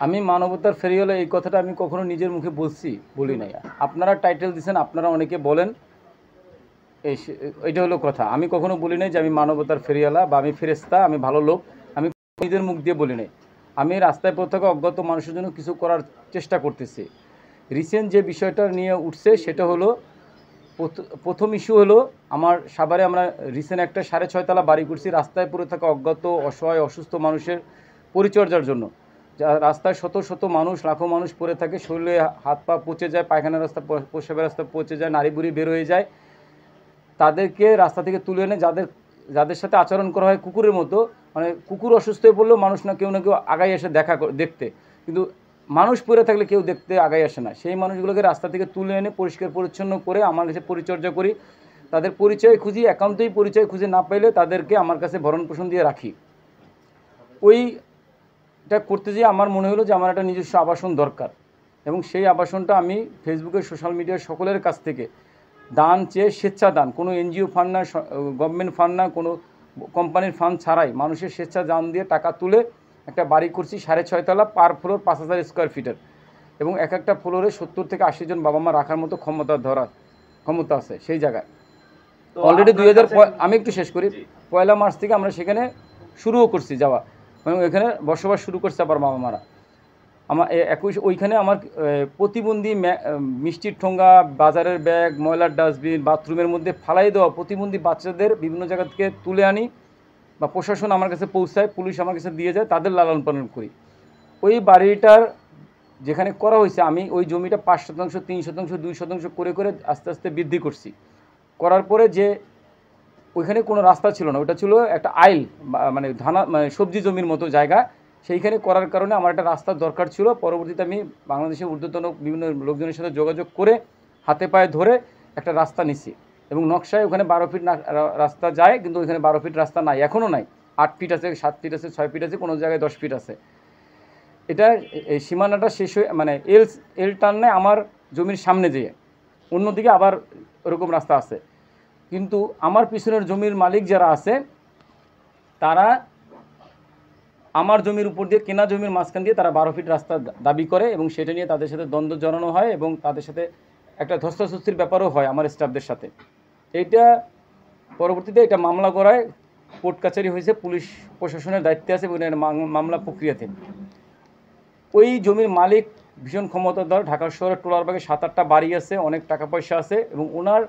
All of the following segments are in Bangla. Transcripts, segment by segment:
আমি মানবতার ফেরিওয়ালা এই কথাটা আমি কখনো নিজের মুখে বলি নাই। আপনারা টাইটেল দিয়েছেন, আপনারা অনেকে বলেন, এটা হলো কথা। আমি কখনো বলি নাই যে আমি মানবতার ফেরিওয়ালা বা আমি ফেরেশতা, আমি ভালো লোক। আমি নিজের মুখ দিয়ে বলি নাই। আমি রাস্তায় পথে থাকা অজ্ঞাত মানুষের জন্য কিছু করার চেষ্টা করতেছি। রিসেন্ট যে বিষয়টা নিয়ে উঠছে সেটা হলো, প্রথম ইস্যু হলো আমার সাভারে আমরা রিসেন্ট একটা 6.5 তলা বাড়ি করছি রাস্তায় পড়ে থাকা অজ্ঞাত অসহায় অসুস্থ মানুষের পরিচর্যার জন্য। যা রাস্তায় শত শত মানুষ, লাখো মানুষ পড়ে থাকে, শরীরে হাত পা পচে যায়, পায়খানা রাস্তা, প্রস্রাবের রাস্তা পচে যায়, নাড়ি বুড়ি বের হয়ে যায়। তাদেরকে রাস্তা থেকে তুলে এনে যাদের সাথে আচরণ করা হয় কুকুরের মতো, মানে কুকুর অসুস্থ হয়ে পড়লেও মানুষ না কেউ আগাই আসে দেখতে, কিন্তু মানুষ পড়ে থাকলে কেউ দেখতে আগাই আসে না। সেই মানুষগুলোকে রাস্তা থেকে তুলে এনে পরিষ্কার পরিচ্ছন্ন করে আমার কাছে পরিচর্যা করি, তাদের পরিচয় খুঁজি, একান্তই পরিচয় খুঁজে না পাইলে তাদেরকে আমার কাছে ভরণ পোষণ দিয়ে রাখি। ওইটা করতে যেয়ে আমার মনে হলো যে আমার একটা নিজস্ব আবাসন দরকার, এবং সেই আবাসনটা আমি ফেসবুকে, সোশ্যাল মিডিয়ার সকলের কাছ থেকে দান চেয়ে, স্বেচ্ছা দান, কোনো এনজিও ফান্ড না, গভর্নমেন্ট ফান্ড না, কোনো কোম্পানির ফান্ড ছাড়াই মানুষের স্বেচ্ছা দান দিয়ে টাকা তুলে একটা বাড়ি করছি 6.5 তলা, পার ফ্লোর 5,000 স্কোয়ার ফিটের, এবং এক একটা ফ্লোরে 70 থেকে 80 জন বাবা মা রাখার মতো ক্ষমতা আছে সেই জায়গায়। অলরেডি 2000, আমি একটু শেষ করি, 1 মার্চ থেকে আমরা সেখানে শুরুও করছি যাওয়া, এবং এখানে বসবাস শুরু করছে আবার বাবা মারা। আমার ওইখানে আমার প্রতিবন্ধী মিষ্টির ঠোঙ্গা, বাজারের ব্যাগ, ময়লার ডাস্টবিন, বাথরুমের মধ্যে ফালাই দেওয়া প্রতিবন্ধী বাচ্চাদের বিভিন্ন জায়গা থেকে তুলে আনি, বা প্রশাসন আমার কাছে পৌঁছায়, পুলিশ আমার কাছে দিয়ে যায়, তাদের লালন পালন করি। ওই বাড়িটার যেখানে করা হয়েছে, আমি ওই জমিটা 5%, 3%, 2% করে করে আস্তে আস্তে বৃদ্ধি করছি। করার পরে যে ওইখানে কোনো রাস্তা ছিল না, ওটা ছিল একটা আইল, মানে সবজি জমির মতো জায়গা। সেইখানে করার কারণে আমার একটা রাস্তার দরকার ছিল। পরবর্তীতে আমি বাংলাদেশের ঊর্ধ্বতন বিভিন্ন লোকজনের সাথে যোগাযোগ করে হাতে পায়ে ধরে একটা রাস্তা নিছি, এবং নকশায় ওখানে 12 ফিট রাস্তা যায়, কিন্তু ওইখানে 12 ফিট রাস্তা নাই, এখনও নাই। 8 ফিট আছে, 7 ফিট আছে, 6 ফিট আছে, কোনো জায়গায় 10 ফিট আছে। এটা এই সীমানাটা শেষ হয়ে, মানে এল টার্ন নেয় আমার জমির সামনে যেয়ে, অন্যদিকে আবার ওরকম রাস্তা আছে। কিন্তু আমার পিছনের জমির মালিক যারা আছে, তারা আমার জমির উপর দিয়ে, কেনা জমির মাঝখান দিয়ে তারা 12 ফিট রাস্তা দাবি করে, এবং সেটা নিয়ে তাদের সাথে দ্বন্দ্ব জড়ানো হয়, এবং তাদের সাথে একটা ধস্তাধস্তির ব্যাপারও হয় আমার স্টাফদের সাথে। এইটা পরবর্তীতে এটা মামলা করায়, কোর্ট কাছারি হয়েছে, পুলিশ প্রশাসনের দায়িত্বে আছে, এবং মামলা প্রক্রিয়াতে। ওই জমির মালিক ভীষণ ক্ষমতাধর, ঢাকা শহরের টোলারবাগে 7-8টা বাড়ি আছে, অনেক টাকা পয়সা আছে, এবং ওনার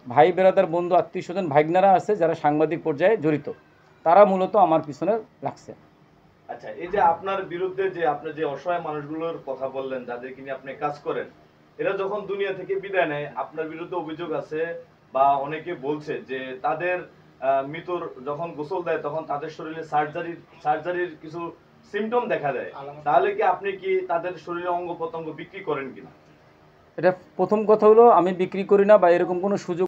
ভাই বেরাদার, বন্ধু, আত্মীয় স্বজন, ভাগনারা আছে যারা সাংবাদিক পর্যায়ে জড়িত, তারা মূলত আমার পিছনে লাগছে। আচ্ছা, এই যে আপনার বিরুদ্ধে যে আপনি যে অসহায় মানুষগুলোর কথা বললেন, যাদেরকে নিয়ে আপনি কাজ করেন, এরা যখন দুনিয়া থেকে বিদায় নেয়, আপনার বিরুদ্ধে অভিযোগ আছে, বা অনেকে বলছে যে তাদের মৃত্যুর যখন গোসল দেয় তখন তাদের শরীরে সার্জারির কিছু সিমটম দেখা দেয়। তাহলে কি আপনি কি তাদের শরীরে অঙ্গ প্রত্যঙ্গ বিক্রি করেন কিনা? এটা প্রথম কথা হলো, আমি বিক্রি করি না, বা এরকম কোনো সুযোগ